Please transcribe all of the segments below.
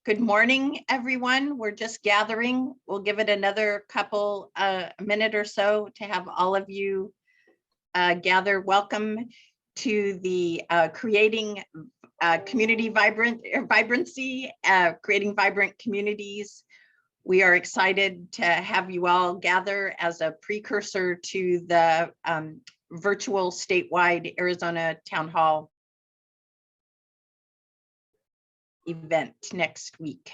Good morning, everyone. We're just gathering. We'll give it another couple minute or so to have all of you gather. Welcome to the Creating Community Vibrancy, Creating Vibrant Communities. We are excited to have you all gather as a precursor to the virtual statewide Arizona Town Hall event next week.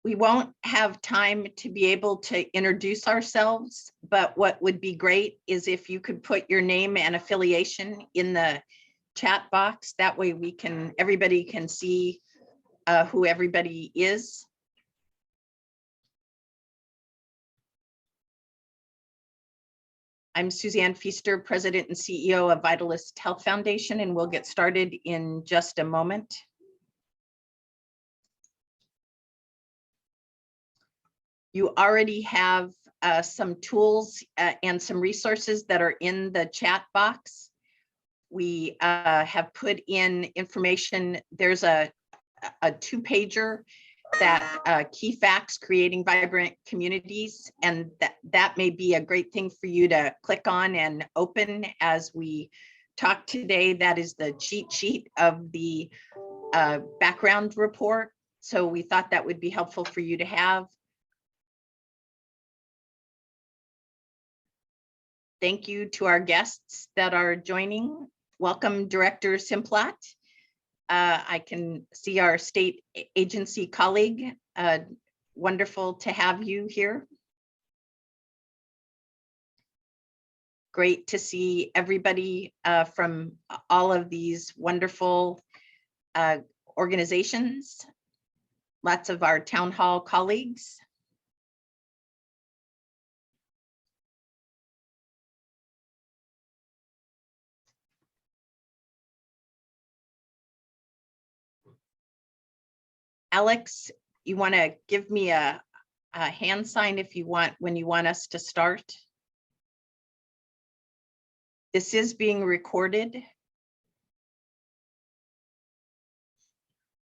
We won't have time to be able to introduce ourselves, but what would be great is if you could put your name and affiliation in the chat box. That way everybody can see who everybody is. I'm Suzanne Pfister, President and CEO of Vitalyst Health Foundation, and we'll get started in just a moment. You already have some tools and some resources that are in the chat box. We have put in information. There's a two-pager that key facts creating vibrant communities, and that may be a great thing for you to click on and open as we talk today. That is the cheat sheet of the background report. So we thought that would be helpful for you to have. Thank you to our guests that are joining. Welcome, Director Simplat. I can see our state agency colleague. Wonderful to have you here. Great to see everybody from all of these wonderful organizations. Lots of our town hall colleagues. Alex, you want to give me a hand sign if you want, when you want us to start? This is being recorded.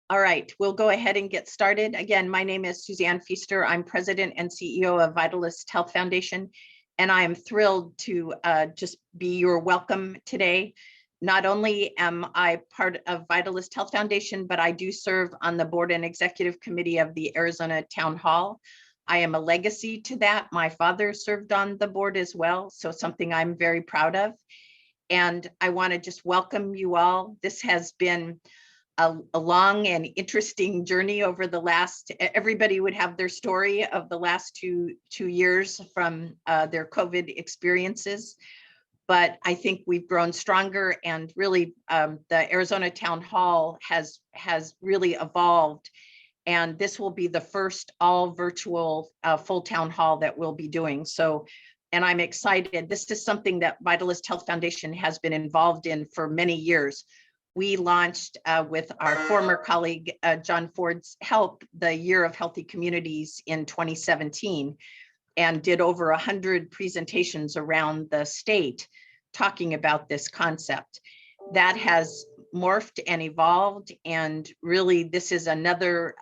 All right, we'll go ahead and get started. Again, my name is Suzanne Pfister. I'm President and CEO of Vitalyst Health Foundation, and I am thrilled to just be your welcome today. Not only am I part of Vitalyst Health Foundation, but I do serve on the board and executive committee of the Arizona Town Hall. I am a legacy to that. My father served on the board as well, so something I'm very proud of. And I want to just welcome you all. This has been a long and interesting journey over the last, everybody would have their story of the last two years from their COVID experiences. But I think we've grown stronger, and really the Arizona Town Hall has really evolved. And this will be the first all virtual full town hall that we'll be doing. So, and I'm excited. This is something that Vitalyst Health Foundation has been involved in for many years. We launched with our former colleague, John Ford's help, the Year of Healthy Communities in 2017. And did over 100 presentations around the state talking about this concept. That has morphed and evolved, and really this is another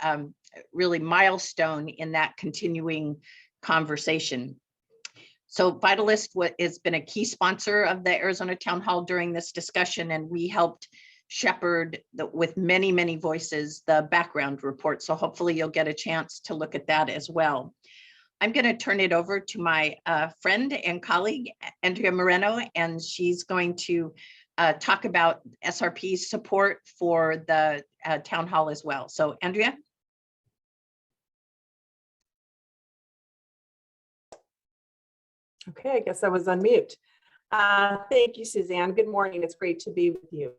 really milestone in that continuing conversation. So Vitalyst has been a key sponsor of the Arizona Town Hall during this discussion, and we helped shepherd with many, many voices the background report. So hopefully you'll get a chance to look at that as well. I'm going to turn it over to my friend and colleague, Andrea Moreno, and she's going to talk about SRP's support for the town hall as well. So Andrea. Okay, I guess I was on mute. Thank you, Suzanne. Good morning. It's great to be with you.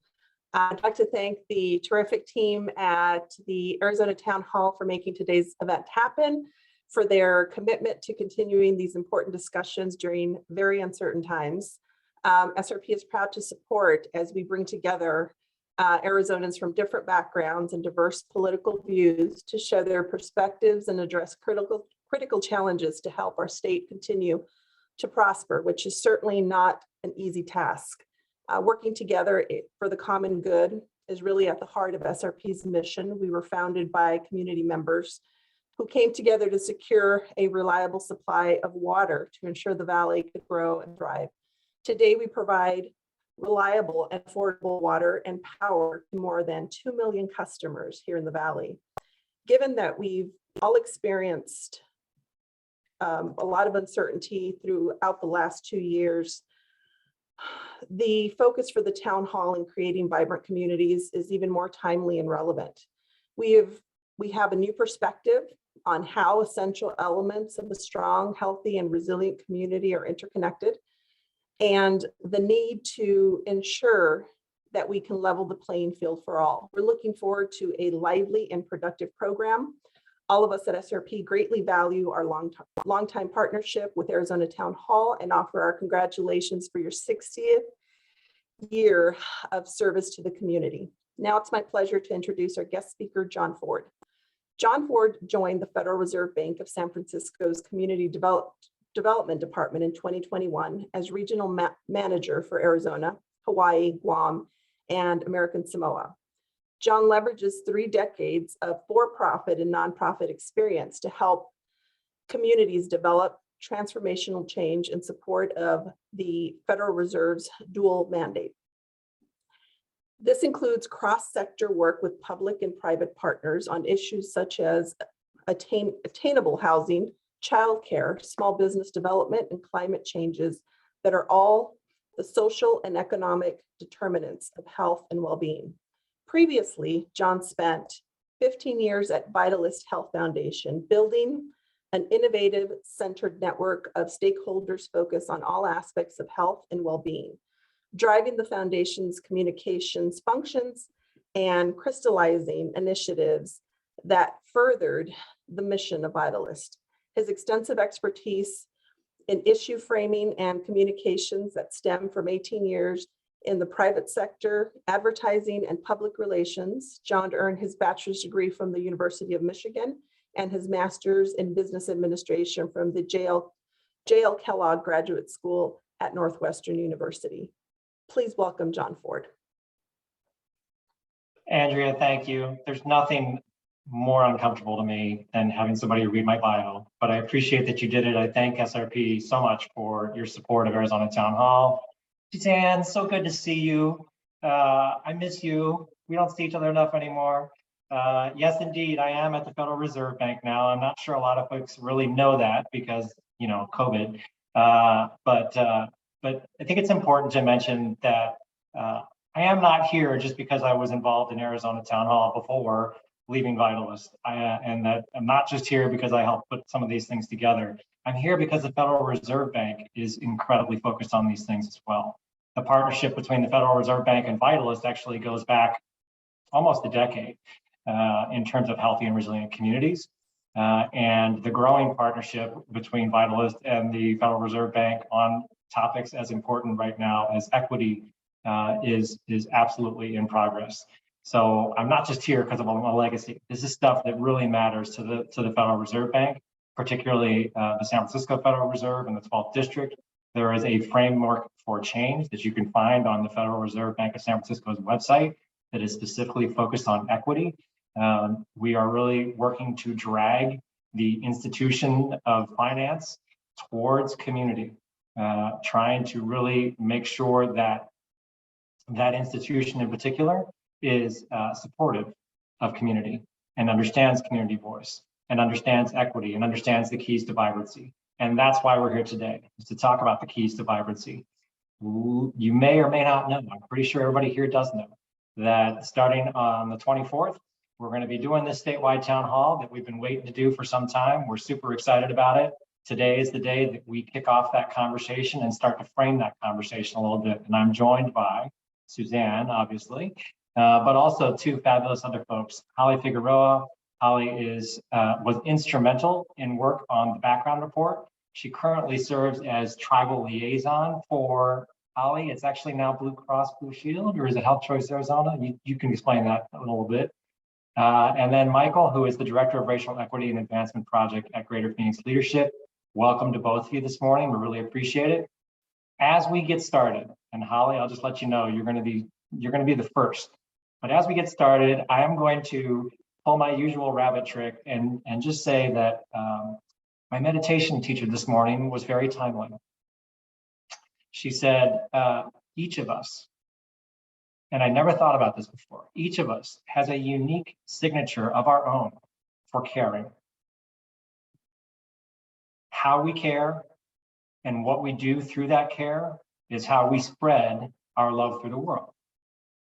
I'd like to thank the terrific team at the Arizona Town Hall for making today's event happen, for their commitment to continuing these important discussions during very uncertain times. SRP is proud to support as we bring together Arizonans from different backgrounds and diverse political views to share their perspectives and address critical challenges to help our state continue to prosper, which is certainly not an easy task. Working together for the common good is really at the heart of SRP's mission. We were founded by community members who came together to secure a reliable supply of water to ensure the valley could grow and thrive. Today, we provide reliable and affordable water and power to more than 2 million customers here in the valley. Given that we've all experienced a lot of uncertainty throughout the last 2 years, the focus for the town hall in creating vibrant communities is even more timely and relevant. We have a new perspective on how essential elements of a strong, healthy, and resilient community are interconnected, and the need to ensure that we can level the playing field for all. We're looking forward to a lively and productive program. All of us at SRP greatly value our long-time partnership with Arizona Town Hall and offer our congratulations for your 60th year of service to the community. Now it's my pleasure to introduce our guest speaker, John Ford. John Ford joined the Federal Reserve Bank of San Francisco's Community Development Department in 2021 as Regional Manager for Arizona, Hawaii, Guam, and American Samoa. John leverages 3 decades of for-profit and nonprofit experience to help communities develop transformational change in support of the Federal Reserve's dual mandate. This includes cross-sector work with public and private partners on issues such as attainable housing, childcare, small business development, and climate changes that are all the social and economic determinants of health and well-being. Previously, John spent 15 years at Vitalyst Health Foundation, building an innovative centered network of stakeholders focused on all aspects of health and well-being, driving the foundation's communications functions and crystallizing initiatives that furthered the mission of Vitalyst. His extensive expertise in issue framing and communications that stem from 18 years in the private sector, advertising, and public relations. John earned his bachelor's degree from the University of Michigan and his master's in business administration from the J.L. Kellogg Graduate School at Northwestern University. Please welcome John Ford. Andrea, thank you. There's nothing more uncomfortable to me than having somebody read my bio, but I appreciate that you did it. I thank SRP so much for your support of Arizona Town Hall. Suzanne, so good to see you. I miss you. We don't see each other enough anymore. Yes, indeed, I am at the Federal Reserve Bank now. I'm not sure a lot of folks really know that because, you know, COVID. But I think it's important to mention that I am not here just because I was involved in Arizona Town Hall before leaving Vitalyst. And that I'm not just here because I helped put some of these things together. I'm here because the Federal Reserve Bank is incredibly focused on these things as well. The partnership between the Federal Reserve Bank and Vitalyst actually goes back almost a decade in terms of healthy and resilient communities. And the growing partnership between Vitalyst and the Federal Reserve Bank on topics as important right now as equity is absolutely in progress. So I'm not just here because of my legacy. This is stuff that really matters to the Federal Reserve Bank, particularly the San Francisco Federal Reserve and the 12th District. There is a framework for change that you can find on the Federal Reserve Bank of San Francisco's website that is specifically focused on equity. We are really working to drag the institution of finance towards community, trying to really make sure that that institution in particular is supportive of community and understands community voice and understands equity and understands the keys to vibrancy. And that's why we're here today, is to talk about the keys to vibrancy. You may or may not know, I'm pretty sure everybody here does know, that starting on the 24th, we're going to be doing this statewide town hall that we've been waiting to do for some time. We're super excited about it. Today is the day that we kick off that conversation and start to frame that conversation a little bit. And I'm joined by Suzanne, obviously, but also 2 fabulous other folks. Holly Figueroa. Holly was instrumental in work on the background report. She currently serves as tribal liaison for Holly. It's actually now Blue Cross Blue Shield, or is it Health Choice Arizona? You can explain that a little bit. And then Michael, who is the Director of Racial Equity and Advancement Project at Greater Phoenix Leadership. Welcome to both of you this morning. We really appreciate it. as we get started, and Holly, I'll just let you know, you're going to be the first. But as we get started, I am going to pull my usual rabbit trick and just say that my meditation teacher this morning was very timely. She said, each of us, and I never thought about this before, each of us has a unique signature of our own for caring. How we care and what we do through that care is how we spread our love through the world.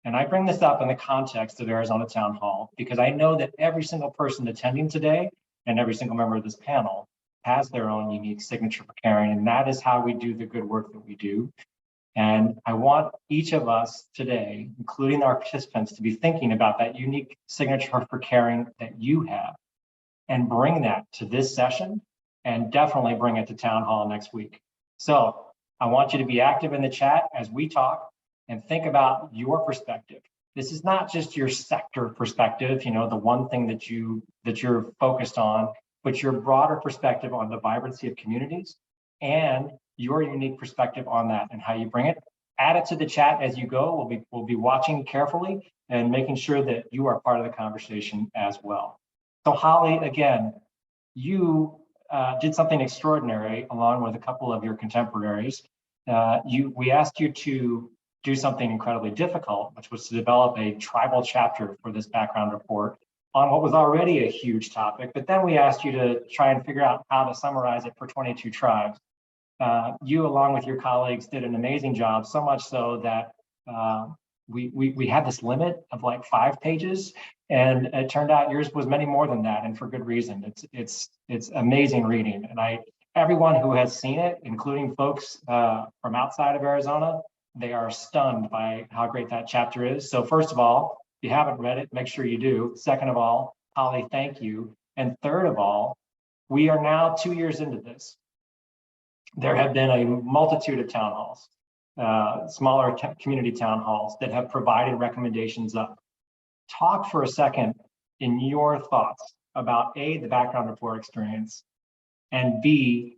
And I bring this up in the context of Arizona Town Hall because I know that every single person attending today and every single member of this panel has their own unique signature for caring, and that is how we do the good work that we do. And I want each of us today, including our participants, to be thinking about that unique signature for caring that you have and bring that to this session and definitely bring it to Town Hall next week. So I want you to be active in the chat as we talk and think about your perspective. This is not just your sector perspective, you know, the one thing that you're focused on, but your broader perspective on the vibrancy of communities and your unique perspective on that and how you bring it. Add it to the chat as you go. We'll be watching carefully and making sure that you are part of the conversation as well. So Holly, again, you did something extraordinary along with a couple of your contemporaries. We asked you to do something incredibly difficult, which was to develop a tribal chapter for this background report on what was already a huge topic, but then we asked you to try and figure out how to summarize it for 22 tribes. You, along with your colleagues, did an amazing job, so much so that we had this limit of like 5 pages, and it turned out yours was many more than that, and for good reason. It's amazing reading, and everyone who has seen it, including folks from outside of Arizona, they are stunned by how great that chapter is. So first of all, if you haven't read it, make sure you do. Second of all, Holly, thank you. And third of all, we are now 2 years into this. There have been a multitude of town halls, smaller community town halls that have provided recommendations up. Talk for a second in your thoughts about A, the background report experience, and B,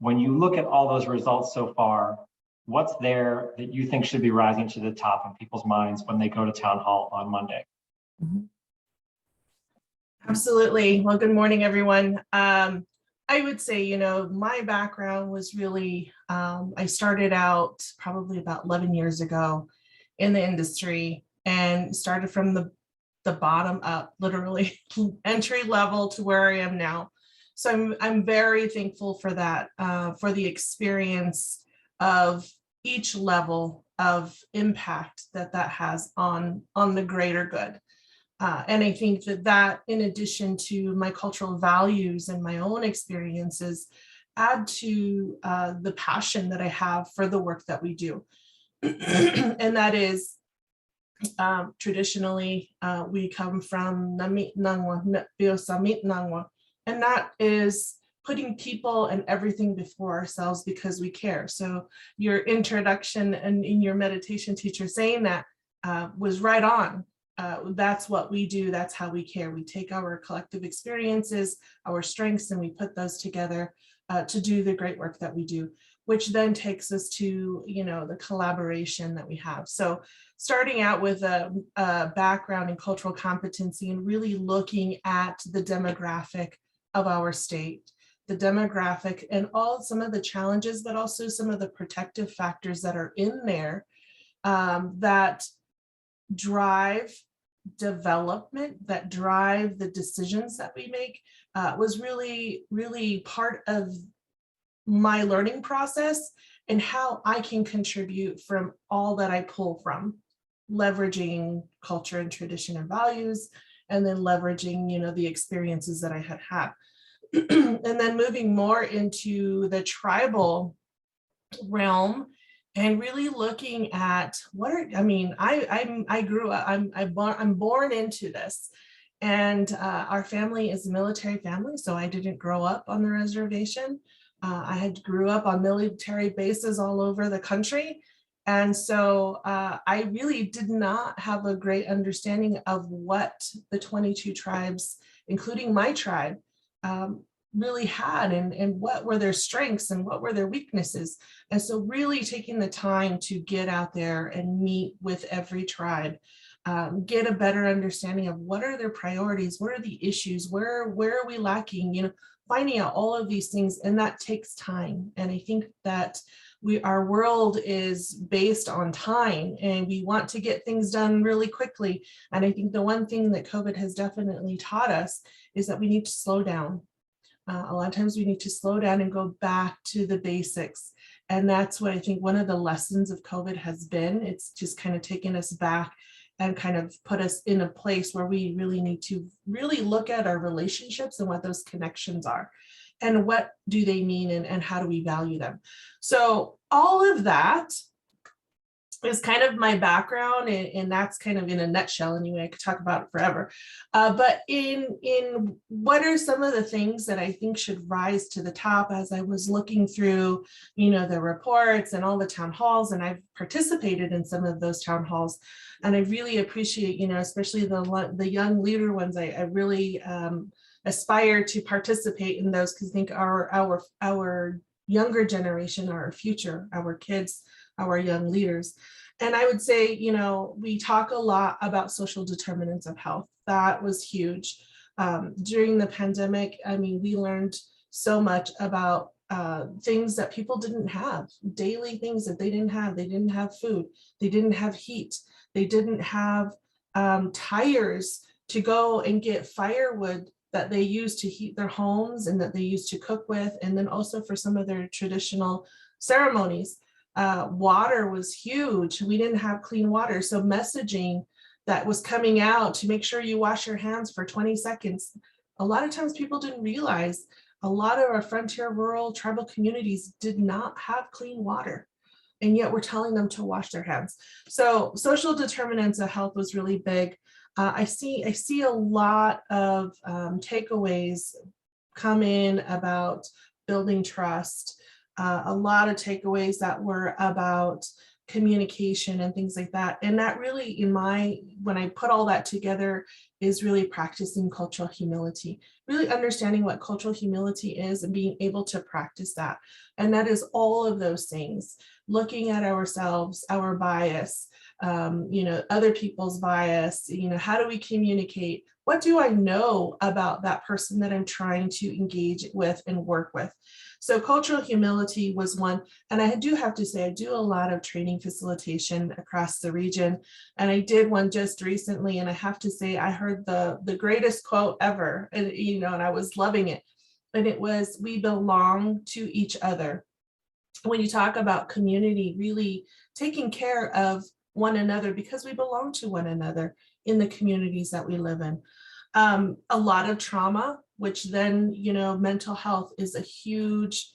when you look at all those results so far, what's there that you think should be rising to the top in people's minds when they go to town hall on Monday? Absolutely. Well, good morning, everyone. I would say, you know, my background was really, I started out probably about 11 years ago in the industry and started from the bottom up, literally entry level to where I am now. So I'm very thankful for that, for the experience of each level of impact that has on the greater good. And I think that in addition to my cultural values and my own experiences, add to the passion that I have for the work that we do. And that is traditionally, we come from Namit Nangwa, Biosamit Nangwa, and that is putting people and everything before ourselves because we care. So your introduction and in your meditation teacher saying that was right on. That's what we do. That's how we care. We take our collective experiences, our strengths, and we put those together to do the great work that we do, which then takes us to, you know, the collaboration that we have. So starting out with a background in cultural competency and really looking at the demographic of our state, the demographic and some of the challenges, but also some of the protective factors that are in there that drive development, that drive the decisions that we make, was really, really part of my learning process and how I can contribute from all that I pull from, leveraging culture and tradition and values, and then leveraging, you know, the experiences that I had had. And then moving more into the tribal realm and really looking at I grew up, I'm born into this, and our family is a military family, so I didn't grow up on the reservation. I grew up on military bases all over the country, and so I really did not have a great understanding of what the 22 tribes, including my tribe, really had, and what were their strengths and what were their weaknesses. And so really taking the time to get out there and meet with every tribe, get a better understanding of what are their priorities, what are the issues, where are we lacking, you know, finding out all of these things, and that takes time. And I think that our world is based on time, and we want to get things done really quickly. And I think the one thing that COVID has definitely taught us is that we need to slow down. A lot of times we need to slow down and go back to the basics. And that's what I think one of the lessons of COVID has been. It's just kind of taken us back and kind of put us in a place where we really need to really look at our relationships and what those connections are and what do they mean, and how do we value them. So all of that is kind of my background, and that's kind of in a nutshell. Anyway, I could talk about it forever. But in what are some of the things that I think should rise to the top as I was looking through, you know, the reports and all the town halls, and I've participated in some of those town halls, and I really appreciate, you know, especially the young leader ones. I really aspire to participate in those, because I think our younger generation are our future, our kids, our young leaders. And I would say, you know, we talk a lot about social determinants of health. That was huge. During the pandemic, I mean, we learned so much about things that people didn't have, daily things that they didn't have. They didn't have food. They didn't have heat. They didn't have tires to go and get firewood that they used to heat their homes and that they used to cook with. And then also for some of their traditional ceremonies. Water was huge. We didn't have clean water. So messaging that was coming out to make sure you wash your hands for 20 seconds. A lot of times people didn't realize a lot of our frontier, rural, tribal communities did not have clean water. And yet we're telling them to wash their hands. So social determinants of health was really big. I see a lot of takeaways come in about building trust. A lot of takeaways that were about communication and things like that. And that really, when I put all that together, is really practicing cultural humility, really understanding what cultural humility is and being able to practice that. And that is all of those things, looking at ourselves, our bias, you know, other people's bias, you know, how do we communicate? What do I know about that person that I'm trying to engage with and work with? So cultural humility was one. And I do have to say, I do a lot of training facilitation across the region. And I did one just recently. And I have to say, I heard the greatest quote ever, and, you know, and I was loving it. And it was, we belong to each other. When you talk about community, really taking care of one another, because we belong to one another in the communities that we live in. A lot of trauma, which then, you know, mental health is a huge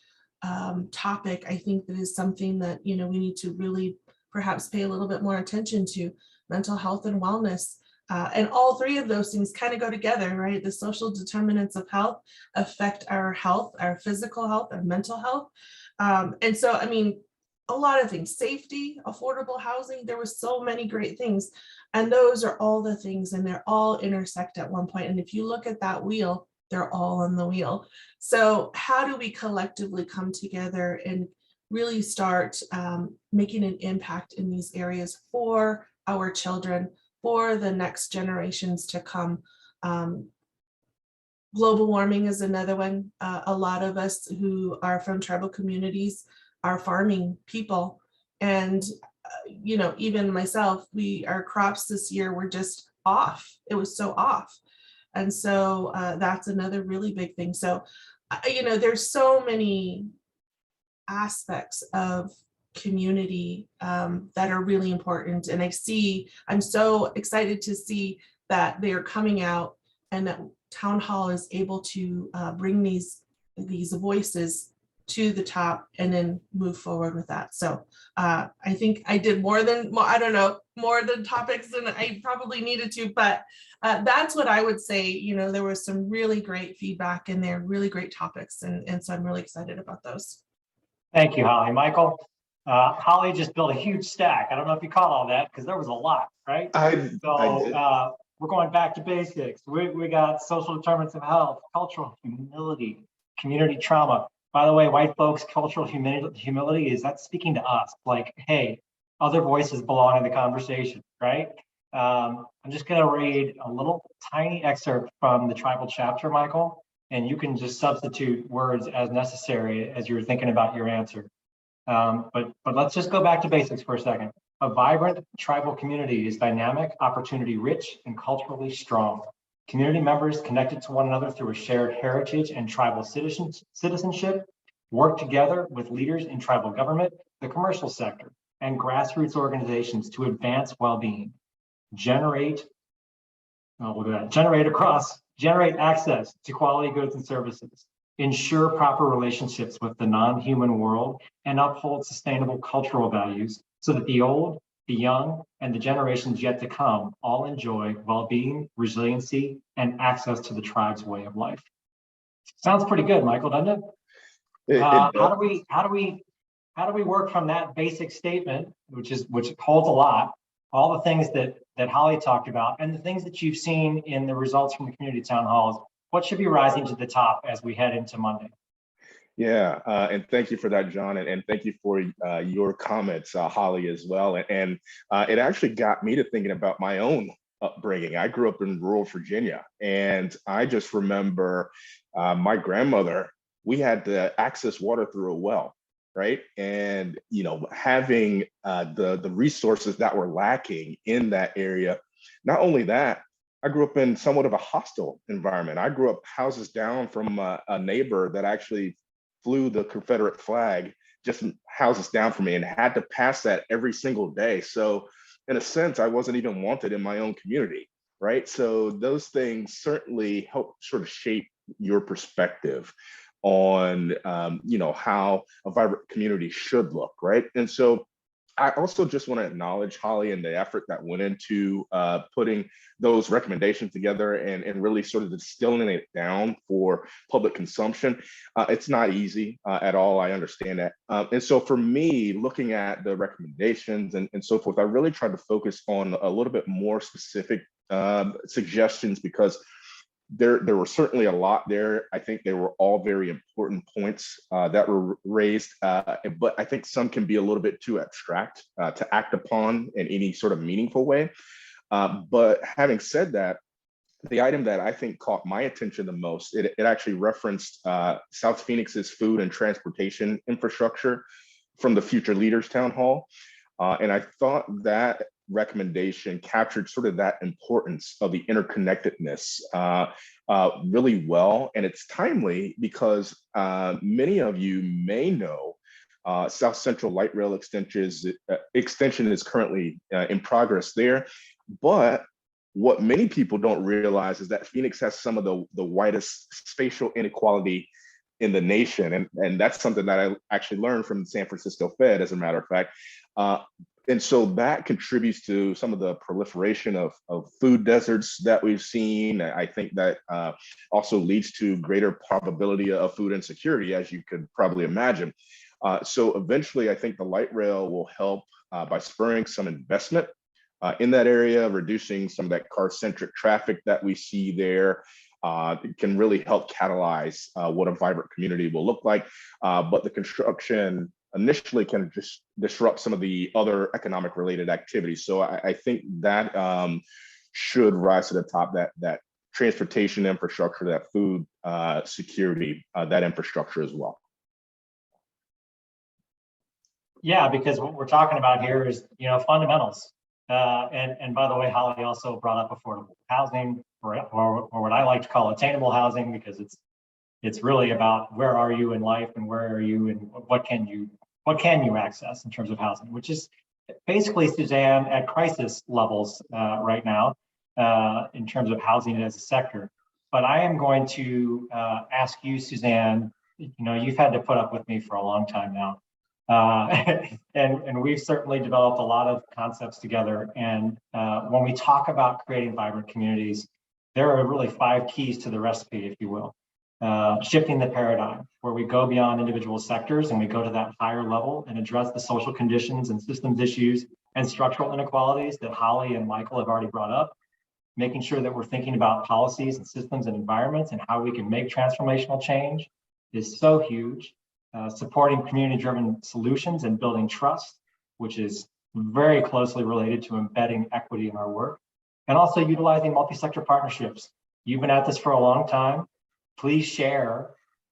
topic. I think that is something that, you know, we need to really perhaps pay a little bit more attention to. Mental health and wellness. And all three of those things kind of go together, right? The social determinants of health affect our health, our physical health, our mental health. And so, I mean, a lot of things, safety, affordable housing, there were so many great things. And those are all the things, and they're all intersect at one point. And if you look at that wheel, they're all on the wheel. So how do we collectively come together and really start making an impact in these areas for our children, for the next generations to come? Global warming is another one. A lot of us who are from tribal communities are farming people, and you know, even myself, our crops this year were just off. It was so off. And so that's another really big thing. So you know, there's so many aspects of community that are really important. And I'm so excited to see that they're coming out, and that Town Hall is able to bring these voices to the top and then move forward with that. So I think I did more than topics than I probably needed to, but that's what I would say. You know, there was some really great feedback in there, really great topics. And so I'm really excited about those. Thank you, Holly. Michael, Holly just built a huge stack. I don't know if you caught all that, because there was a lot, right? I did. We're going back to basics. We got social determinants of health, cultural humility, community trauma. By the way, white folks, cultural humility, is that speaking to us? Like, hey, other voices belong in the conversation, right? I'm just going to read a little tiny excerpt from the tribal chapter, Michael, and you can just substitute words as necessary as you're thinking about your answer. But let's just go back to basics for a second. A vibrant tribal community is dynamic, opportunity rich, and culturally strong. Community members connected to one another through a shared heritage and tribal citizenship work together with leaders in tribal government, the commercial sector, and grassroots organizations to advance well-being, generate access to quality goods and services, ensure proper relationships with the non-human world, and uphold sustainable cultural values so that the old, the young, and the generations yet to come all enjoy well-being, resiliency, and access to the tribe's way of life. Sounds pretty good, Michael, doesn't it? How do we work from that basic statement, which holds a lot, all the things that Holly talked about, and the things that you've seen in the results from the community town halls? What should be rising to the top as we head into Monday? Yeah, and thank you for that, John, and thank you for your comments, Holly, as well. And it actually got me to thinking about my own upbringing. I grew up in rural Virginia, and I just remember my grandmother, we had to access water through a well, right? And, you know, having the resources that were lacking in that area. Not only that, I grew up in somewhat of a hostile environment. I grew up houses down from a neighbor that actually flew the Confederate flag just houses down from me, and had to pass that every single day. So in a sense, I wasn't even wanted in my own community, right? So those things certainly help sort of shape your perspective on, you know, how a vibrant community should look, right? And so I also just want to acknowledge Holly and the effort that went into putting those recommendations together and really sort of distilling it down for public consumption. It's not easy at all. I understand that. And so for me, looking at the recommendations and so forth, I really tried to focus on a little bit more specific suggestions, because there were certainly a lot there. I think they were all very important points that were raised, but I think some can be a little bit too abstract to act upon in any sort of meaningful way. But having said that, the item that I think caught my attention the most, it actually referenced South Phoenix's food and transportation infrastructure from the Future Leaders Town Hall. And I thought that recommendation captured sort of that importance of the interconnectedness really well. And it's timely because many of you may know South Central Light Rail extension is currently in progress there. But what many people don't realize is that Phoenix has some of the widest spatial inequality in the nation. And that's something that I actually learned from the San Francisco Fed, as a matter of fact. And so that contributes to some of the proliferation of food deserts that we've seen. I think that also leads to greater probability of food insecurity, as you could probably imagine. So eventually, I think the light rail will help by spurring some investment in that area, reducing some of that car-centric traffic that we see there. It can really help catalyze what a vibrant community will look like. But the construction initially can just disrupt some of the other economic related activities. So I think that should rise to the top, that transportation infrastructure, that food security, that infrastructure as well. Yeah, because what we're talking about here is, you know, fundamentals. And by the way, Holly also brought up affordable housing, or what I like to call attainable housing, because it's really about where are you in life and where are you and what can you access in terms of housing, which is basically, Suzanne, at crisis levels right now in terms of housing as a sector. But I am going to ask you, Suzanne, you know, you've had to put up with me for a long time now. And we've certainly developed a lot of concepts together. And when we talk about creating vibrant communities, there are really 5 keys to the recipe, if you will. Shifting the paradigm, where we go beyond individual sectors and we go to that higher level and address the social conditions and systems issues and structural inequalities that Holly and Michael have already brought up, making sure that we're thinking about policies and systems and environments and how we can make transformational change. is so huge. Supporting community-driven solutions and building trust, which is very closely related to embedding equity in our work, and also utilizing multi-sector partnerships. You've been at this for a long time. Please share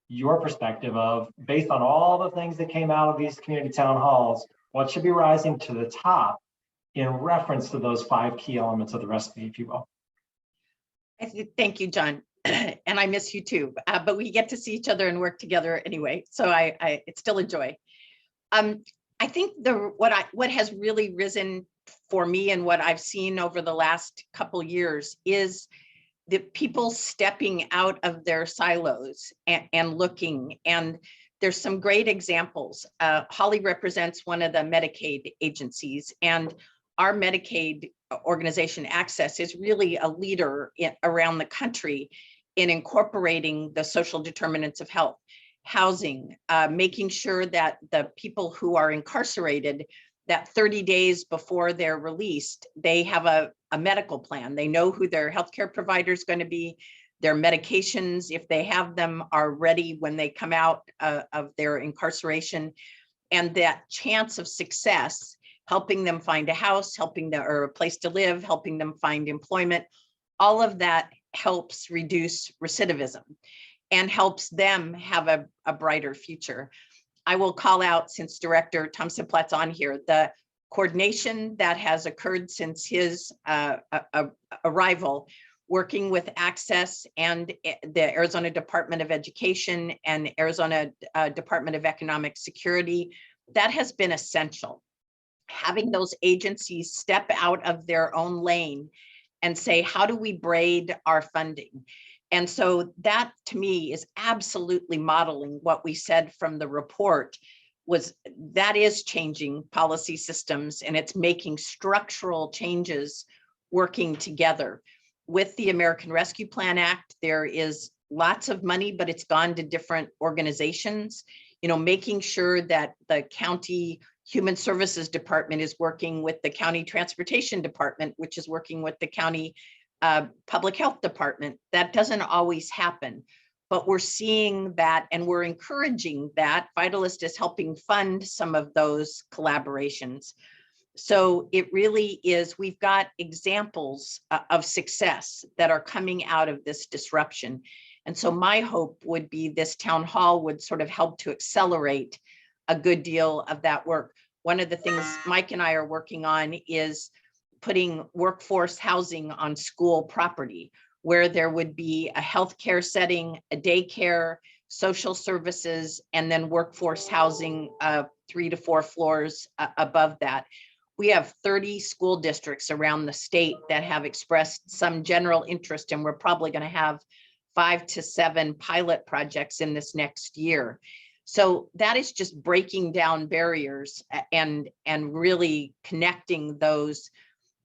your perspective of, based on all the things that came out of these community town halls, what should be rising to the top in reference to those 5 key elements of the recipe, if you will. Thank you, John. And I miss you too, but we get to see each other and work together anyway. So it's still a joy. I think what has really risen for me and what I've seen over the last couple years is the people stepping out of their silos and looking. And there's some great examples. Holly represents one of the Medicaid agencies, and our Medicaid organization, Access, is really a leader around the country in incorporating the social determinants of health, housing, making sure that the people who are incarcerated, that 30 days before they're released, they have a medical plan. They know who their healthcare provider is going to be. Their medications, if they have them, are ready when they come out of their incarceration. And that chance of success, helping them find a house, or a place to live, helping them find employment, all of that helps reduce recidivism and helps them have a brighter future. I will call out, since Director Thompson-Platt's on here, the coordination that has occurred since his arrival, working with Access and the Arizona Department of Education and Arizona Department of Economic Security. That has been essential. Having those agencies step out of their own lane and say, how do we braid our funding? And so that, to me, is absolutely modeling what we said from the report, that is changing policy systems, and it's making structural changes working together. With the American Rescue Plan Act, there is lots of money, but it's gone to different organizations. Making sure that the county Human Services Department is working with the County Transportation Department, which is working with the County Public Health Department. That doesn't always happen, but we're seeing that, and we're encouraging that. Vitalyst is helping fund some of those collaborations. So it really is, we've got examples of success that are coming out of this disruption. And so my hope would be this town hall would sort of help to accelerate a good deal of that work. One of the things Mike and I are working on is putting workforce housing on school property, where there would be a healthcare setting, a daycare, social services, and then workforce housing 3 to 4 floors above that. We have 30 school districts around the state that have expressed some general interest, and we're probably going to have 5 to 7 pilot projects in this next year. So that is just breaking down barriers and really connecting those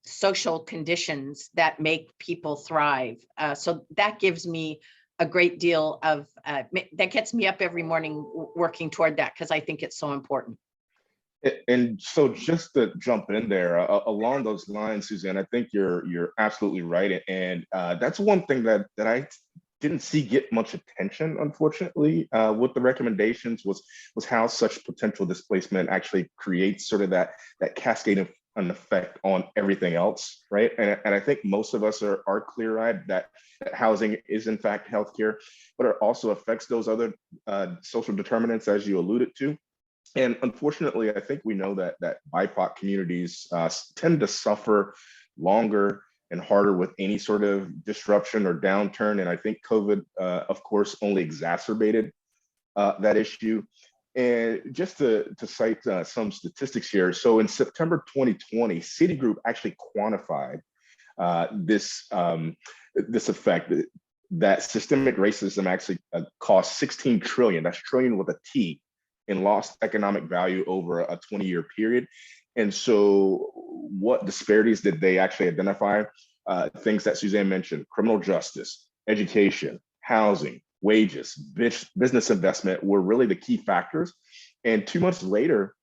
social conditions that make people thrive. So that gives me a great deal of, that gets me up every morning working toward that, because I think it's so important. And so just to jump in there, along those lines, Suzanne, I think you're absolutely right. And that's one thing that I didn't see get much attention, unfortunately, with the recommendations was how such potential displacement actually creates sort of that cascade of an effect on everything else, right? And I think most of us are clear-eyed that housing is in fact healthcare, but it also affects those other social determinants, as you alluded to. And unfortunately, I think we know that BIPOC communities tend to suffer longer and harder with any sort of disruption or downturn. And I think COVID, of course, only exacerbated that issue. And just to cite some statistics here, so in September 2020, Citigroup actually quantified this effect, that systemic racism actually cost 16 trillion, that's trillion with a T, in lost economic value over a 20-year period. And so what disparities did they actually identify? Things that Suzanne mentioned: criminal justice, education, housing, wages, business investment were really the key factors. And 2 months later,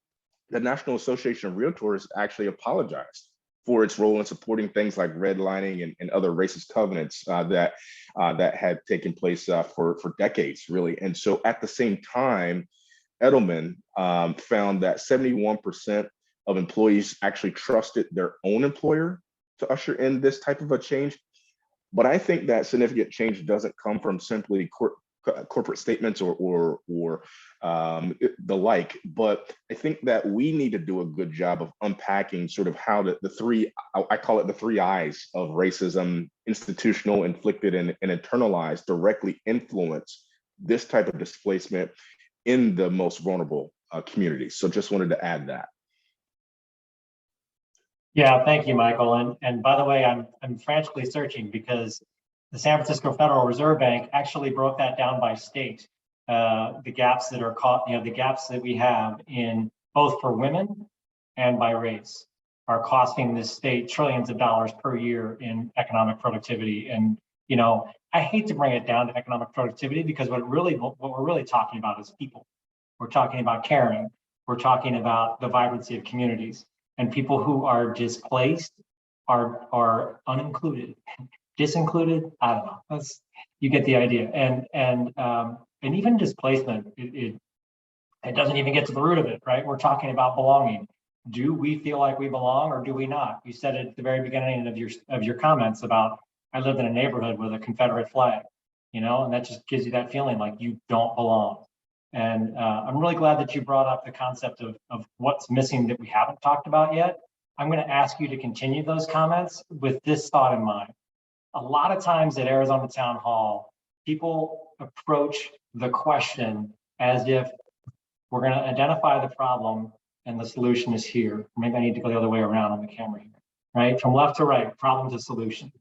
the National Association of Realtors actually apologized for its role in supporting things like redlining and other racist covenants that had taken place for decades, really. And so at the same time, Edelman found that 71% of employees actually trusted their own employer to usher in this type of a change. But I think that significant change doesn't come from simply corporate statements or the like. But I think that we need to do a good job of unpacking sort of how the three, I call it the three I's of racism: institutional, inflicted, and internalized, directly influence this type of displacement in the most vulnerable communities. So just wanted to add that. Yeah, thank you, Michael. And by the way, I'm frantically searching because the San Francisco Federal Reserve Bank actually broke that down by state. The gaps that are caught, the gaps that we have in both for women and by race are costing this state trillions of dollars per year in economic productivity. And I hate to bring it down to economic productivity because what we're really talking about is people. We're talking about caring. We're talking about the vibrancy of communities. And people who are displaced are unincluded, disincluded. I don't know. You get the idea. And even displacement, it doesn't even get to the root of it, right? We're talking about belonging. Do we feel like we belong or do we not? You said it at the very beginning of your comments about I lived in a neighborhood with a Confederate flag, and that just gives you that feeling like you don't belong. And I'm really glad that you brought up the concept of what's missing that we haven't talked about yet. I'm going to ask you to continue those comments with this thought in mind. A lot of times at Arizona Town Hall, people approach the question as if we're going to identify the problem and the solution is here. Maybe I need to go the other way around on the camera here, right? From left to right, problem to solution.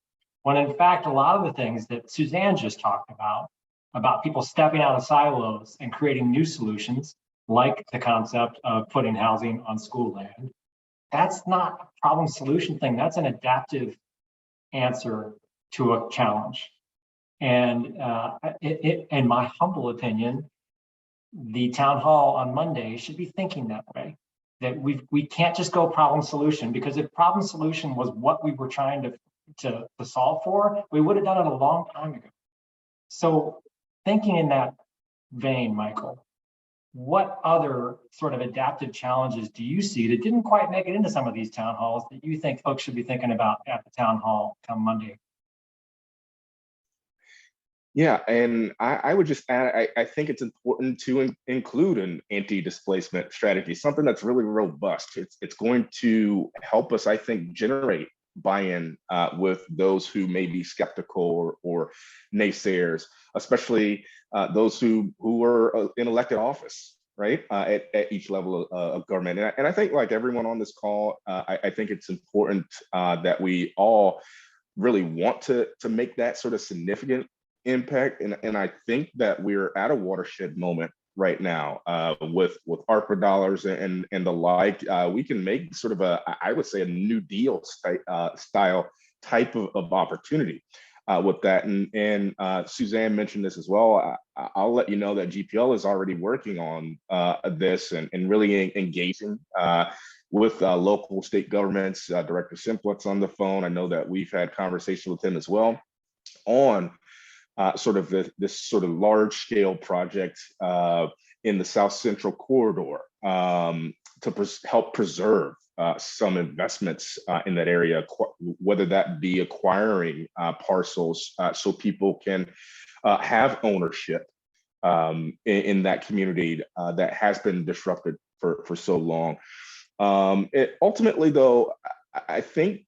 When in fact, a lot of the things that Suzanne just talked about people stepping out of silos and creating new solutions, like the concept of putting housing on school land, that's not a problem solution thing. That's an adaptive answer to a challenge. And in my humble opinion, the town hall on Monday should be thinking that way, that we can't just go problem solution, because if problem solution was what we were trying to solve for, we would have done it a long time ago. So thinking in that vein, Michael, what other sort of adaptive challenges do you see that didn't quite make it into some of these town halls that you think folks should be thinking about at the town hall come Monday? Yeah, and I would just add, I think it's important to include an anti-displacement strategy, something that's really robust. It's going to help us, I think, generate buy-in with those who may be skeptical or naysayers, especially those who are in elected office, right, at each level of government. And I think, like everyone on this call, I think it's important that we all really want to make that sort of significant impact. And I think that we're at a watershed moment right now with ARPA dollars and the like. We can make sort of I would say a New Deal style type of opportunity with that. And Suzanne mentioned this as well. I'll let you know that GPL is already working on this and really engaging with local state governments. Director Simplex on the phone. I know that we've had conversations with him as well on sort of this sort of large scale project in the South Central corridor to help preserve some investments in that area, whether that be acquiring parcels so people can have ownership in that community that has been disrupted for so long. Ultimately, though, I think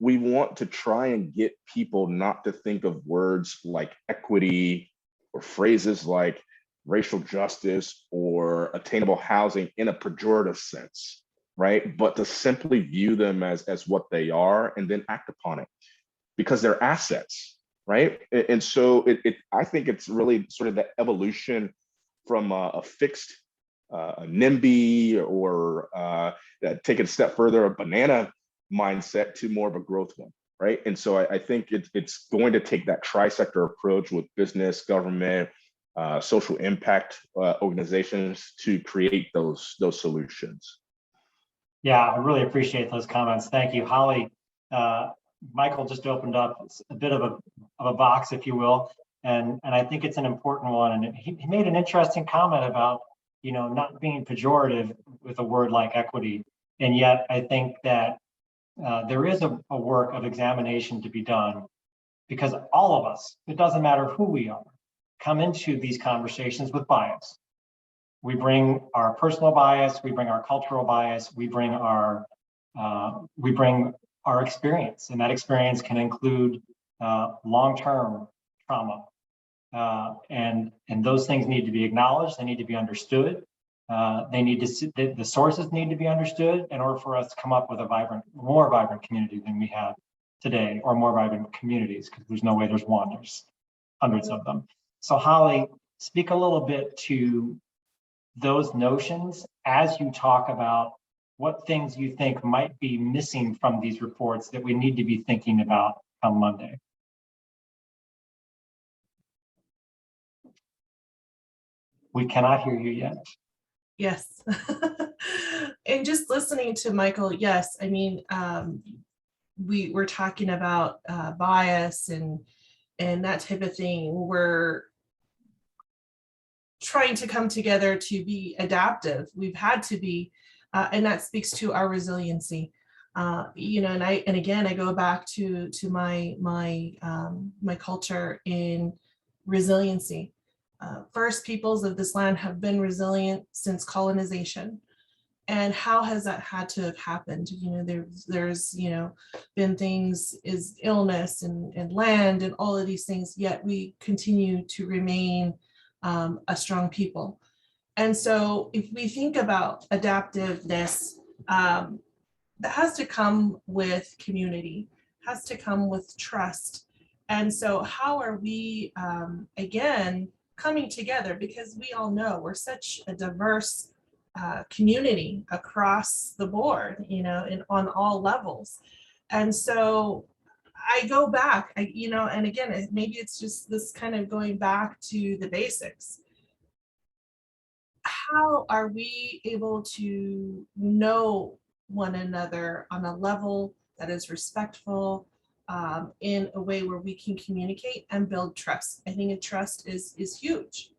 we want to try and get people not to think of words like equity or phrases like racial justice or attainable housing in a pejorative sense, right? But to simply view them as what they are and then act upon it because they're assets, right? And so I think it's really sort of the evolution from a fixed NIMBY or take it a step further, a banana mindset to more of a growth one, right? And so I think it's going to take that tri-sector approach with business, government, social impact organizations to create those solutions. Yeah, I really appreciate those comments. Thank you, Holly. Michael just opened up a bit of a box, if you will, and I think it's an important one. And he made an interesting comment about, you know, not being pejorative with a word like equity, and yet I think that there is a work of examination to be done, because all of us, it doesn't matter who we are, come into these conversations with bias. We bring our personal bias, we bring our cultural bias, we bring our experience, and that experience can include long-term trauma, and those things need to be acknowledged. They need to be understood. The sources need to be understood in order for us to come up with a more vibrant community than we have today, or more vibrant communities, because there's no way there's one, there's hundreds of them. So Holly, speak a little bit to those notions as you talk about what things you think might be missing from these reports that we need to be thinking about on Monday. We cannot hear you yet. Yes. And just listening to Michael, yes, I mean, we were talking about bias and that type of thing. We're trying to come together to be adaptive. We've had to be, and that speaks to our resiliency. You know, and again, I go back to my culture in resiliency. First peoples of this land have been resilient since colonization. And how has that had to have happened? You know, there's you know, been things, is illness and land and all of these things, yet we continue to remain a strong people. And so if we think about adaptiveness, that has to come with community, has to come with trust. And so how are we, again, coming together? Because we all know we're such a diverse community across the board, you know, on all levels. And so I go back, you know, and again, maybe it's just this kind of going back to the basics. How are we able to know one another on a level that is respectful, in a way where we can communicate and build trust? I think trust is huge.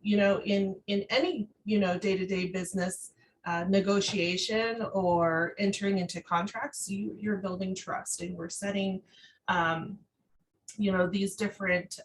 You know, in any, you know, day-to-day business negotiation or entering into contracts, you're building trust, and we're setting, you know, these different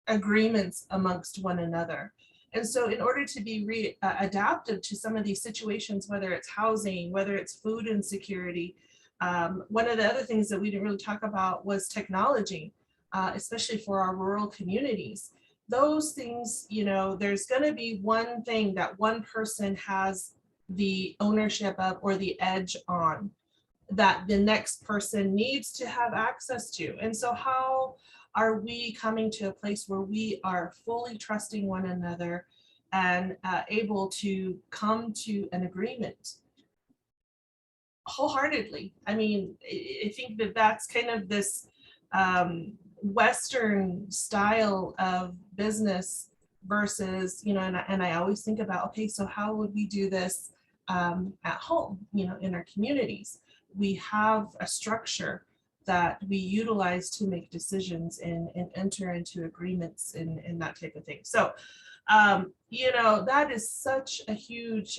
agreements amongst one another. And so in order to be adaptive to some of these situations, whether it's housing, whether it's food insecurity, one of the other things that we didn't really talk about was technology, especially for our rural communities. Those things, you know, there's going to be one thing that one person has the ownership of or the edge on that the next person needs to have access to. And so how are we coming to a place where we are fully trusting one another and able to come to an agreement wholeheartedly? I mean, I think that that's kind of this Western style of business versus, you know, and I always think about, okay, so how would we do this at home, you know, in our communities? We have a structure that we utilize to make decisions and enter into agreements and that type of thing. So, you know, that is such a huge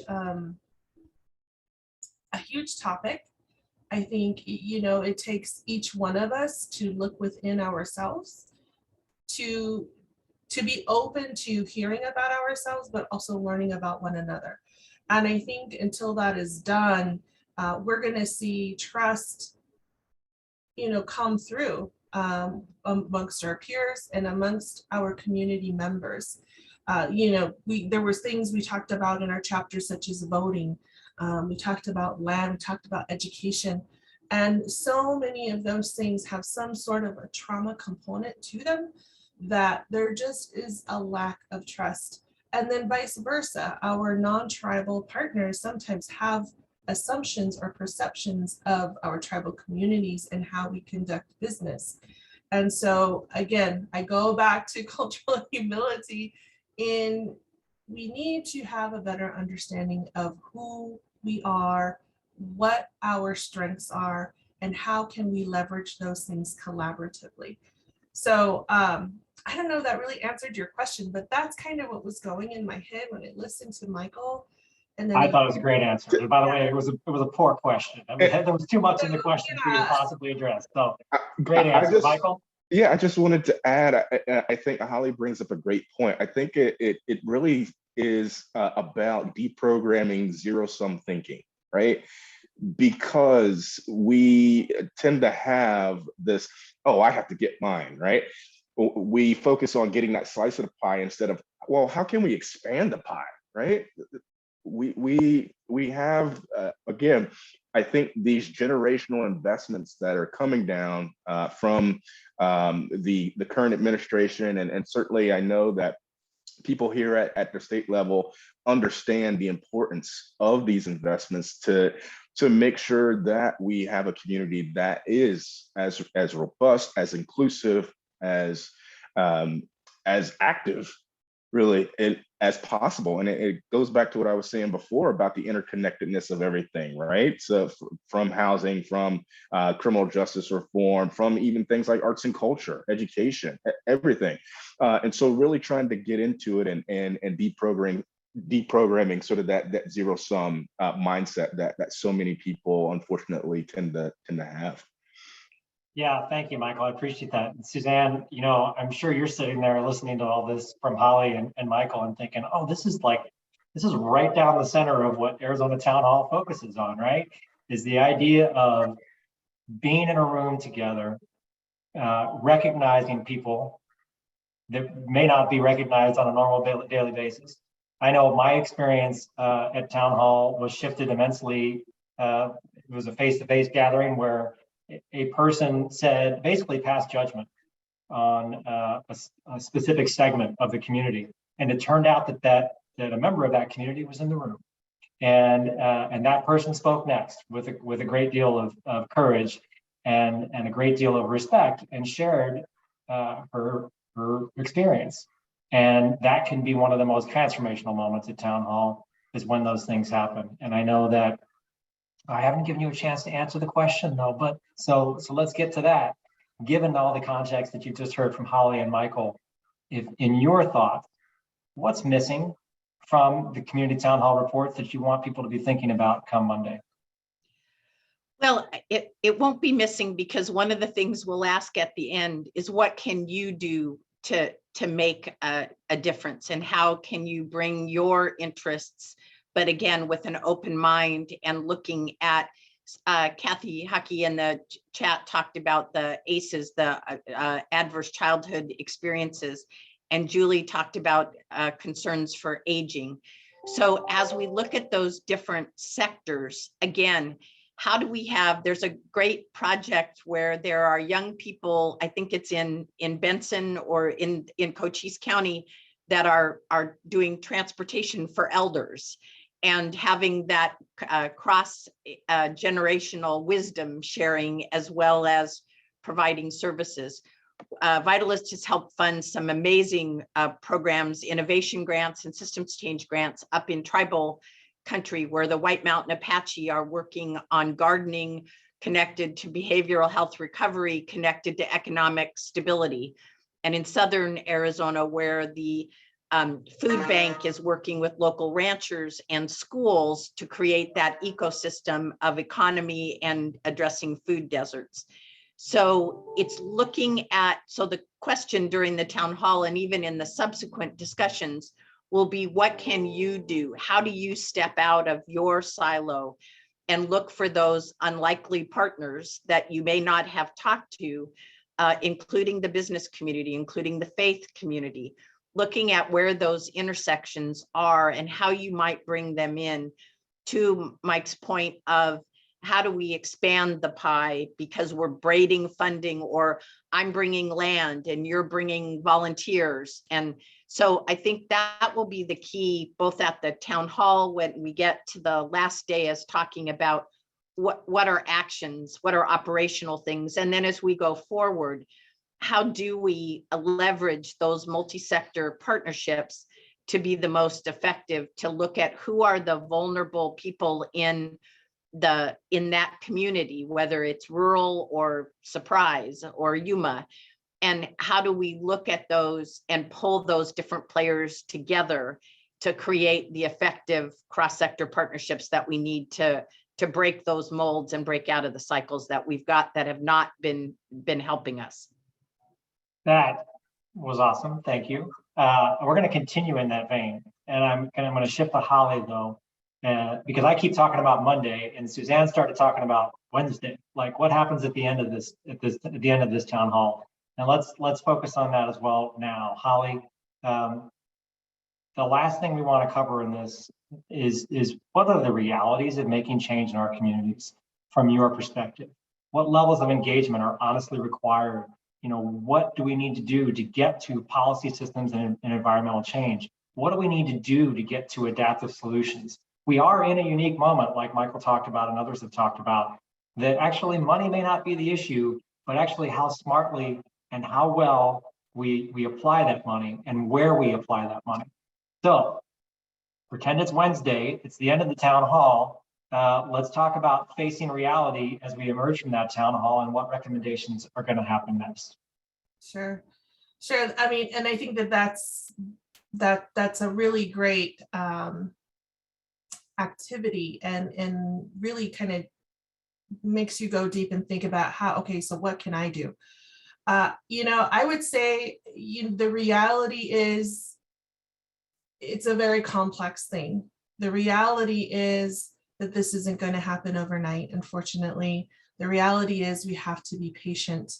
topic. I think, you know, it takes each one of us to look within ourselves, to be open to hearing about ourselves, but also learning about one another. And I think until that is done, we're going to see trust, you know, come through amongst our peers and amongst our community members. You know, there were things we talked about in our chapter, such as voting. We talked about land, we talked about education, and so many of those things have some sort of a trauma component to them that there just is a lack of trust. And then vice versa, our non-tribal partners sometimes have assumptions or perceptions of our tribal communities and how we conduct business. And so again, I go back to cultural humility in we need to have a better understanding of who we are, what our strengths are, and how can we leverage those things collaboratively. So I don't know if that really answered your question, but that's kind of what was going in my head when I listened to Michael. And then I thought it was a great answer. And by the way, it was a poor question. I mean, there was too much in the question for you to possibly address. So great answer, Michael. Yeah, I just wanted to add, I think Holly brings up a great point. I think it really is about deprogramming zero-sum thinking, right? Because we tend to have this, oh, I have to get mine, right? We focus on getting that slice of the pie instead of, well, how can we expand the pie, right? We have, again, I think these generational investments that are coming down from the current administration, and certainly I know that people here at the state level understand the importance of these investments to make sure that we have a community that is as robust, as inclusive, as active, really, as possible. And it goes back to what I was saying before about the interconnectedness of everything, right? So from housing, from criminal justice reform, from even things like arts and culture, education, everything. And so really trying to get into it and deprogramming sort of that zero sum mindset that so many people unfortunately tend to have. Yeah, thank you, Michael. I appreciate that. Suzanne, you know, I'm sure you're sitting there listening to all this from Holly and Michael and thinking, oh, this is right down the center of what Arizona Town Hall focuses on, right? Is the idea of being in a room together, recognizing people that may not be recognized on a normal daily basis. I know my experience at Town Hall was shifted immensely. It was a face-to-face gathering where a person said, basically passed judgment on a specific segment of the community. And it turned out that a member of that community was in the room. And that person spoke next with a great deal of courage and a great deal of respect, and shared her experience. And that can be one of the most transformational moments at Town Hall, is when those things happen. And I know that I haven't given you a chance to answer the question though, but so let's get to that. Given all the context that you just heard from Holly and Michael, if in your thoughts, what's missing from the community town hall reports that you want people to be thinking about come Monday? Well, it won't be missing, because one of the things we'll ask at the end is, what can you do to make a difference, and how can you bring your interests, but again, with an open mind, and looking at Kathy Huckey in the chat talked about the ACEs, the adverse childhood experiences, and Julie talked about concerns for aging. So as we look at those different sectors, again, how do we have, there's a great project where there are young people, I think it's in Benson or in Cochise County, that are doing transportation for elders, and having that cross generational wisdom sharing, as well as providing services. Vitalyst has helped fund some amazing programs, innovation grants and systems change grants up in tribal country, where the White Mountain Apache are working on gardening connected to behavioral health recovery, connected to economic stability. And in Southern Arizona, where the food bank is working with local ranchers and schools to create that ecosystem of economy and addressing food deserts. So it's looking at, so the question during the town hall and even in the subsequent discussions will be, what can you do? How do you step out of your silo and look for those unlikely partners that you may not have talked to, including the business community, including the faith community, looking at where those intersections are and how you might bring them in. To Mike's point of, how do we expand the pie, because we're braiding funding, or I'm bringing land and you're bringing volunteers. And so I think that will be the key, both at the town hall, when we get to the last day, as talking about what are actions, what are operational things. And then as we go forward, how do we leverage those multi-sector partnerships to be the most effective, to look at who are the vulnerable people in that community, whether it's rural or Surprise or Yuma, and how do we look at those and pull those different players together to create the effective cross-sector partnerships that we need to break those molds and break out of the cycles that we've got that have not been helping us. That was awesome. Thank you. We're going to continue in that vein, and I'm going to shift to Holly though, because I keep talking about Monday, and Suzanne started talking about Wednesday. Like, what happens at the end of this town hall? And let's focus on that as well now. Holly, the last thing we want to cover in this is what are the realities of making change in our communities from your perspective? What levels of engagement are honestly required? You know, what do we need to do to get to policy systems and environmental change? What do we need to do to get to adaptive solutions? We are in a unique moment, like Michael talked about and others have talked about, that actually money may not be the issue, but actually how smartly and how well we apply that money and where we apply that money. So pretend it's Wednesday, it's the end of the town hall. Let's talk about facing reality as we emerge from that town hall and what recommendations are going to happen next. Sure. I mean, and I think that's a really great activity and really kind of makes you go deep and think about okay, so what can I do? I would say the reality is it's a very complex thing. The reality is that this isn't going to happen overnight, unfortunately. The reality is we have to be patient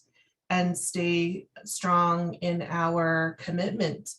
and stay strong in our commitment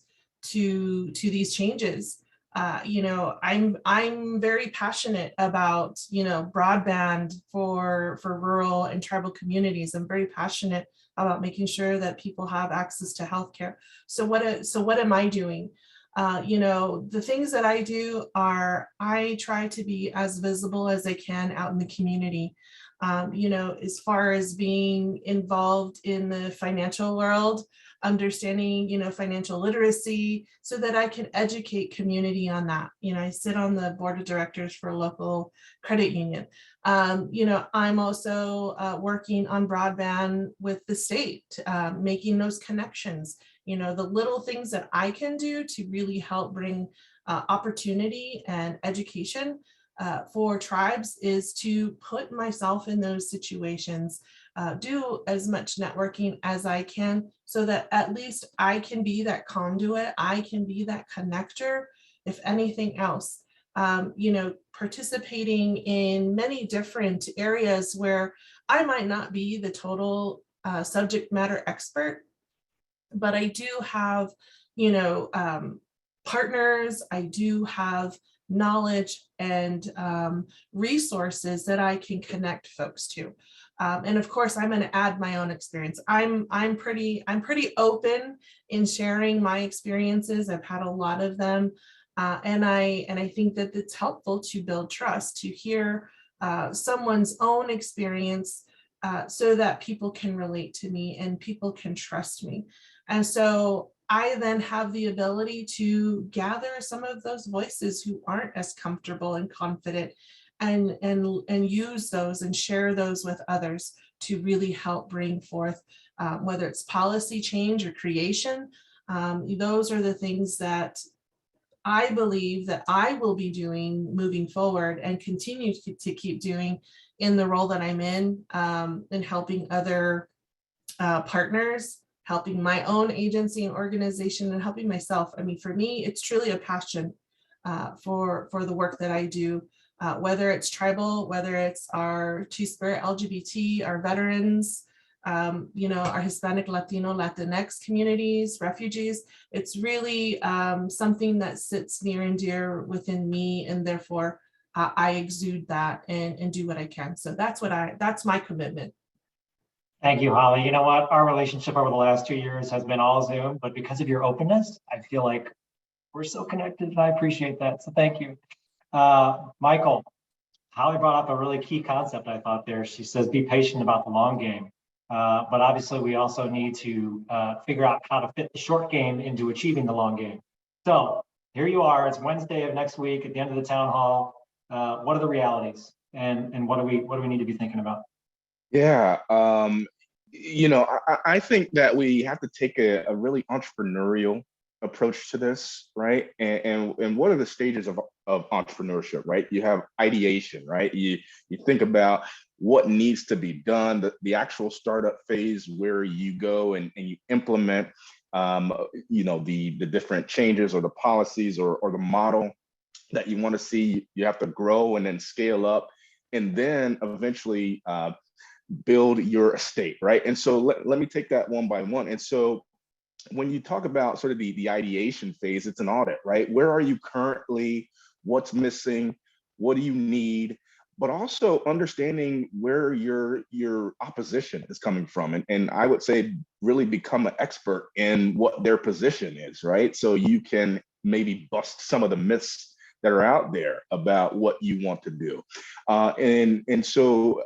to these changes. I'm very passionate about broadband for rural and tribal communities. I'm very passionate about making sure that people have access to healthcare. So what am I doing? The things that I do are I try to be as visible as I can out in the community. As far as being involved in the financial world, understanding, financial literacy so that I can educate community on that. I sit on the board of directors for a local credit union. I'm also working on broadband with the state, making those connections. The little things that I can do to really help bring opportunity and education for tribes is to put myself in those situations, do as much networking as I can so that at least I can be that conduit, I can be that connector, if anything else. Participating in many different areas where I might not be the total subject matter expert, but I do have, partners, I do have knowledge and resources that I can connect folks to. And of course, I'm going to add my own experience. I'm pretty open in sharing my experiences. I've had a lot of them. And I think that it's helpful to build trust, to hear someone's own experience so that people can relate to me and people can trust me. And so I then have the ability to gather some of those voices who aren't as comfortable and confident and use those and share those with others to really help bring forth, whether it's policy change or creation. Those are the things that I believe that I will be doing moving forward and continue to keep doing in the role that I'm in helping other partners, helping my own agency and organization, and helping myself. I mean, for me, it's truly a passion for the work that I do, whether it's tribal, whether it's our Two-Spirit LGBT, our veterans, our Hispanic, Latino, Latinx communities, refugees. It's really something that sits near and dear within me, and therefore I exude that and do what I can. So that's my commitment. Thank you, Holly. You know what? Our relationship over the last 2 years has been all Zoom, but because of your openness, I feel like we're so connected, and I appreciate that. So thank you. Michael, Holly brought up a really key concept, I thought there. She says, be patient about the long game. But obviously, we also need to figure out how to fit the short game into achieving the long game. So here you are, it's Wednesday of next week at the end of the town hall. What are the realities, and what do we need to be thinking about? Yeah, I think that we have to take a really entrepreneurial approach to this, right? And what are the stages of entrepreneurship, right? You have ideation, right? You think about what needs to be done, the actual startup phase where you go and you implement the different changes or the policies or the model that you want to see. You have to grow and then scale up, and then eventually build your estate, right? And so let me take that one by one. And so when you talk about sort of the ideation phase, it's an audit, right? Where are you currently? What's missing? What do you need? But also understanding where your opposition is coming from. And I would say really become an expert in what their position is, right? So you can maybe bust some of the myths that are out there about what you want to do. And so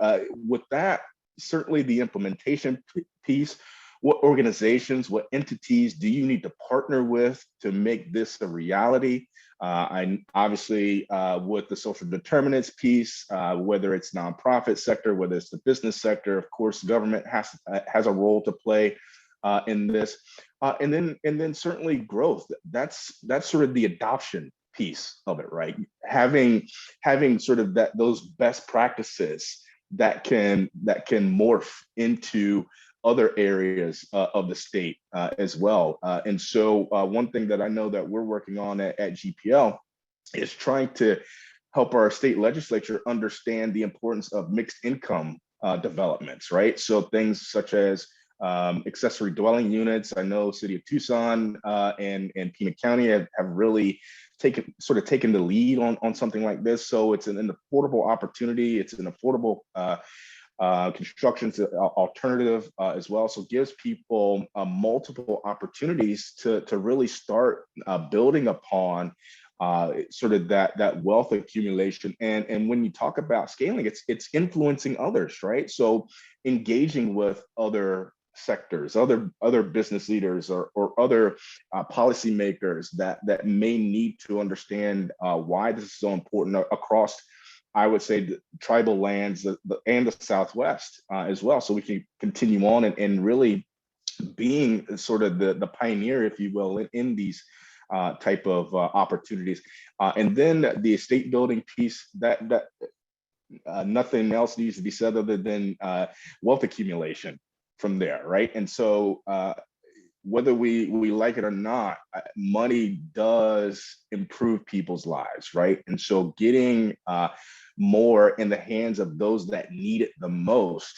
with that, certainly the implementation piece, what organizations, what entities do you need to partner with to make this a reality? And obviously with the social determinants piece, whether it's nonprofit sector, whether it's the business sector, of course, government has a role to play in this. And then certainly growth. That's sort of the adoption piece of it, right? Having sort of those best practices that can morph into other areas of the state as well. And so one thing that I know that we're working on at GPL is trying to help our state legislature understand the importance of mixed income developments, right? So things such as accessory dwelling units. I know City of Tucson and Pima County have really taken the lead on something like this. So it's an affordable opportunity. It's an affordable construction alternative as well. So it gives people multiple opportunities to really start building upon sort of that wealth accumulation. And when you talk about scaling, it's influencing others, right? So engaging with other sectors, other business leaders or other policymakers that may need to understand why this is so important across, I would say, the tribal lands and the Southwest as well. So we can continue on and really being sort of the pioneer, if you will, in these type of opportunities. And then the estate building piece, that nothing else needs to be said other than wealth accumulation from there, right? And so whether we like it or not, money does improve people's lives, right? And so getting more in the hands of those that need it the most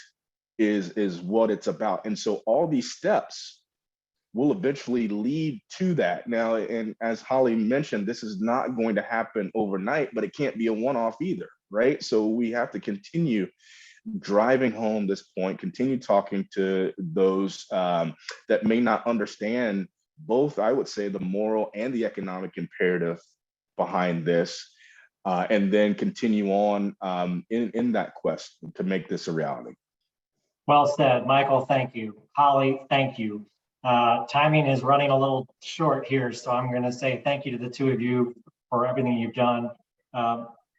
is what it's about. And so all these steps will eventually lead to that. Now, and as Holly mentioned, this is not going to happen overnight, but it can't be a one-off either, right? So we have to continue driving home this point, continue talking to those that may not understand both, I would say, the moral and the economic imperative behind this, and then continue on in that quest to make this a reality. Well said, Michael, thank you. Holly, thank you. Timing is running a little short here, so I'm going to say thank you to the two of you for everything you've done.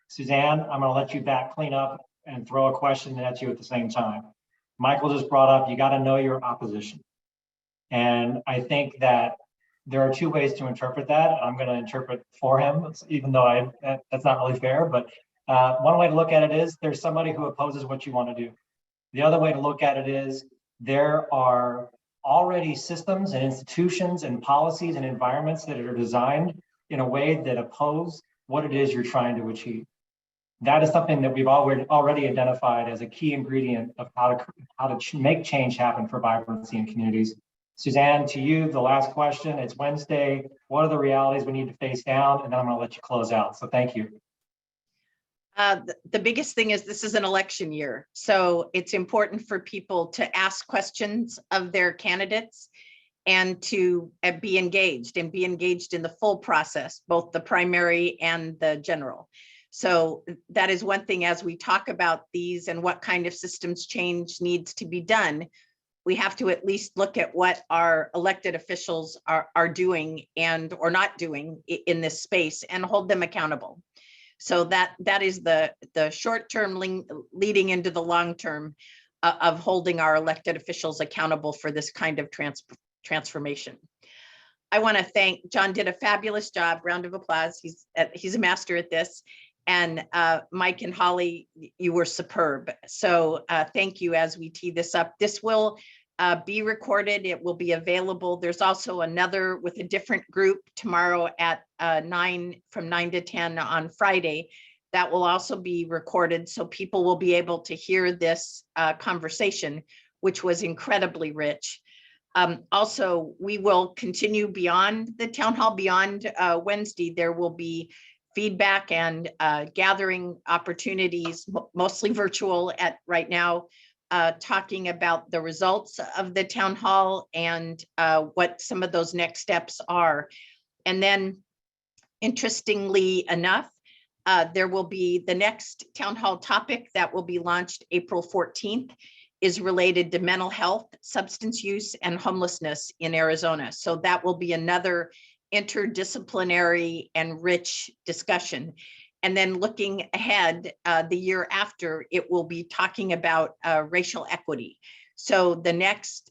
Suzanne, I'm going to let you back clean up and throw a question at you at the same time. Michael just brought up, you got to know your opposition. And I think that there are two ways to interpret that. I'm going to interpret for him, even though that's not really fair. But one way to look at it is there's somebody who opposes what you want to do. The other way to look at it is there are already systems and institutions and policies and environments that are designed in a way that oppose what it is you're trying to achieve. That is something that we've already identified as a key ingredient of how to make change happen for vibrancy in communities. Suzanne, to you, the last question. It's Wednesday. What are the realities we need to face down? And then I'm going to let you close out. So thank you. The biggest thing is this is an election year. So it's important for people to ask questions of their candidates and to be engaged in the full process, both the primary and the general. So that is one thing as we talk about these and what kind of systems change needs to be done. we have to at least look at what our elected officials are doing and or not doing in this space and hold them accountable. So that is the short term leading into the long term of holding our elected officials accountable for this kind of transformation. I want to thank John, did a fabulous job. Round of applause. He's a master at this. And Mike and Holly, you were superb. So thank you as we tee this up. This will be recorded. It will be available. There's also another with a different group tomorrow at 9 from 9 to 10 on Friday. That will also be recorded. So people will be able to hear this conversation, which was incredibly rich. Also, we will continue beyond the town hall, beyond Wednesday. There will be feedback and gathering opportunities, mostly virtual at right now, talking about the results of the town hall and what some of those next steps are. And then, interestingly enough, there will be the next town hall topic that will be launched April 14th is related to mental health, substance use, and homelessness in Arizona. So that will be another interdisciplinary and rich discussion. And then looking ahead, the year after, it will be talking about racial equity. So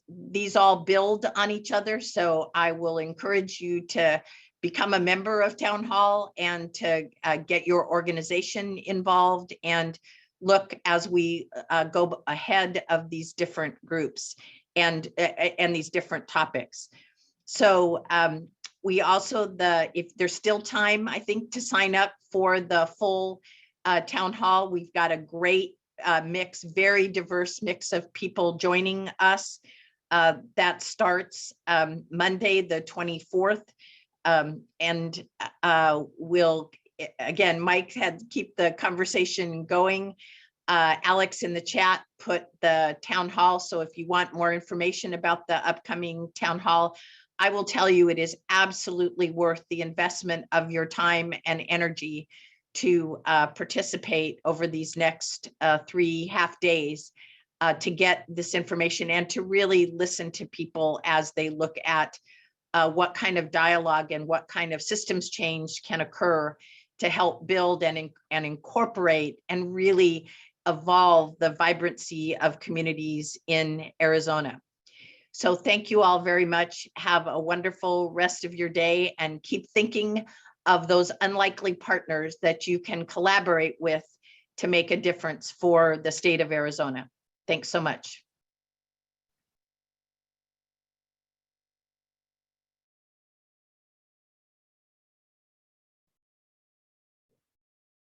these all build on each other. So I will encourage you to become a member of Town Hall and to get your organization involved and look as we go ahead of these different groups and these different topics. So we also, if there's still time, I think, to sign up for the full town hall. We've got a great mix, very diverse mix of people joining us. That starts Monday, the 24th. And we'll, again, Mike had to keep the conversation going. Alex in the chat put the town hall. So if you want more information about the upcoming town hall, I will tell you it is absolutely worth the investment of your time and energy to participate over these next 3 half days to get this information and to really listen to people as they look at what kind of dialogue and what kind of systems change can occur to help build and incorporate and really evolve the vibrancy of communities in Arizona. So thank you all very much. Have a wonderful rest of your day and keep thinking of those unlikely partners that you can collaborate with to make a difference for the state of Arizona. Thanks so much.